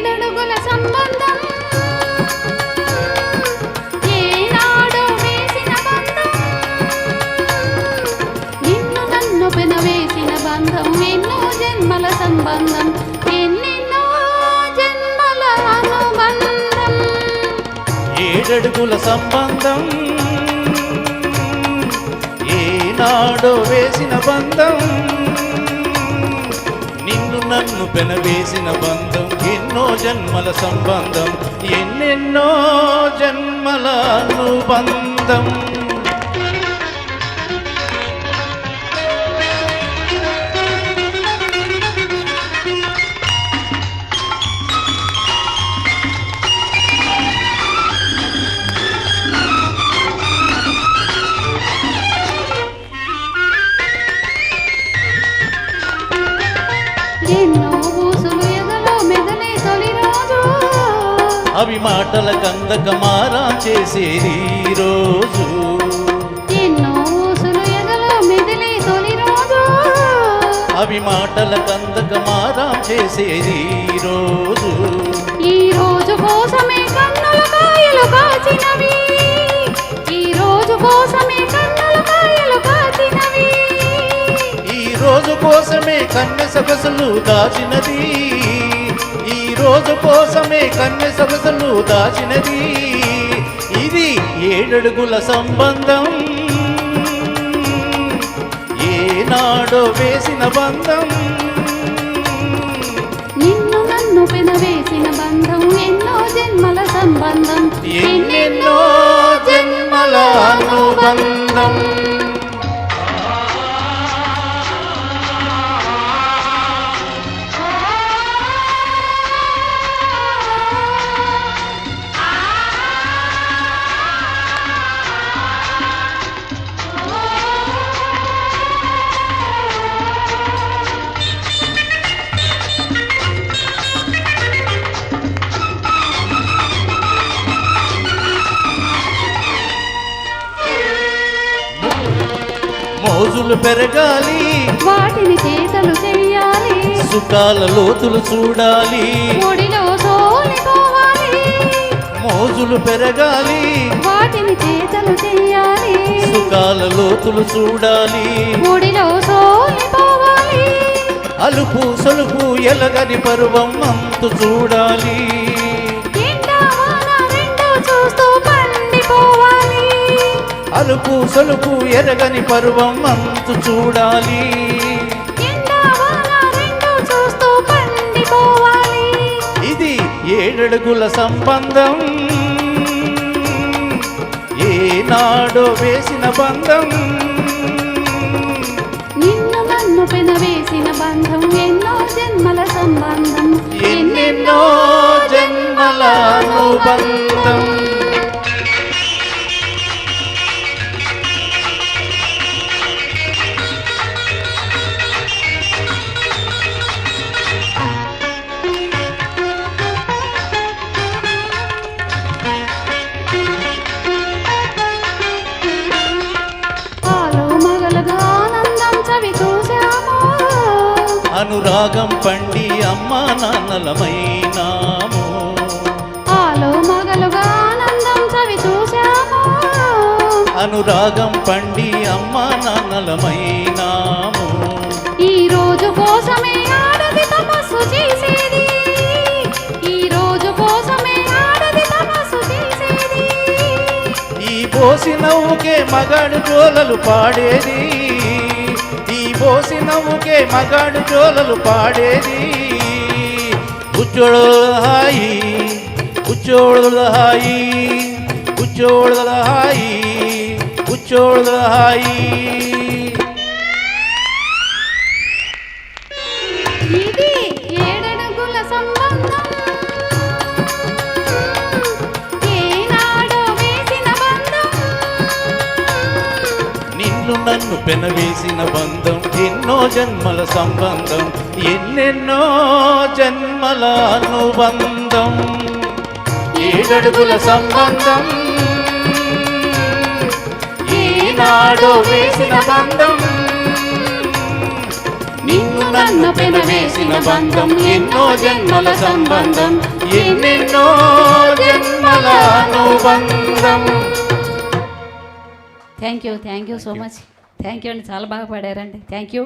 ఏడడుగుల సంబంధం ఏనాడో వేసిన బంధం నిన్ను నన్ను పెనవేసిన బంధం ఎన్నో జన్మల సంబంధం ఎన్నెన్నో జన్మల అనుబంధం ఏడడుగుల సంబంధం ఏనాడో వేసిన బంధం నిన్ను నన్ను పెనవేసిన బంధం ఎన్నో జన్మల సంబంధం ఎన్నెన్నో జన్మల అనుబంధం అవి మాటల కందక మారా చేసేది రోజు ఎన్నో ఊసులు ఎదలో మెదిలే తొలి రోజు అవి మాటల కందక మారా చేసేది రోజు ఈ రోజు కోసమే కన్నుల కాయలు కాచినవి ఈ రోజు కోసమే కన్నుల కాయలు కాచినవి ఈ రోజు కోసమే కన్నె సొగసులు దాచినది ఈ రోజు కోసమే కన్నె సొగసులు దాచినది ఇది ఏడడుగుల సంబంధం ఏనాడో వేసిన బంధం నిన్ను నన్ను పెనవేసిన బంధం ఎన్నో జన్మల సంబంధం ఎన్నెన్నో జన్మల అనుబంధం మోజులు పెరగాలి వాటిని చేతలు చెయ్యాలి సుఖాల లోతులు చూడాలి ఒడిలో సోలిపోవాలి మోజులు పెరగాలి వాటిని చేతలు చెయ్యాలి సుఖాల లోతులు చూడాలి ఒడిలో సోలిపోవాలి అలుపు సొలుపు ఎలగని పరువం అంతు చూడాలి అలుపు సొలుపు ఎరగని పరువం అంతు చూడాలి ఇది ఏడడుగుల సంబంధం ఏనాడో వేసిన బంధం నిన్ను నన్ను పెనవేసిన బంధం ఎన్నో జన్మల సంబంధం ఎన్నెన్నో జన్మల అనుబంధం అనురాగం పండి అమ్మా నాన్నలమైనాము ఆలో మగలుగా ఆనందం చవి చూశాము అనురాగం పండి అమ్మా నాన్నలమైనాము ఈ రోజు కోసమే ఆడది తపస్సు చేసేది ఈ రోజు కోసమే ఆడది తపస్సు చేసేది ఈ పోసి నవ్వుకే మగాడు జోలలు పాడేది ఈ పోసి నవ్వుకే మగాడు జోలలు పాడేది ఉచ్చోడు హాయి ఉచ్చోడు హాయి ఉచ్చోడు హాయి ఉచ్చోడు హాయి ఇది ఏడడుగుల సంబంధం ఏనాడో వేసిన బంధం నిన్ను నన్ను పెనవేసిన బంధం ఎన్నో జన్మల సంబంధం ఎన్నెన్నో జన్మల అనుబంధం ఏడడుగుల సంబంధం ఈనాడో వేసిన బంధం నిన్ను నన్ను కన్ను పెన వేసిన బంధం ఎన్నో జన్మల సంబంధం ఎన్నెన్నో జన్మల అనుబంధం. Thank you so much. Thank you అండి, చాలా బాగా పాడారండి. Thank you.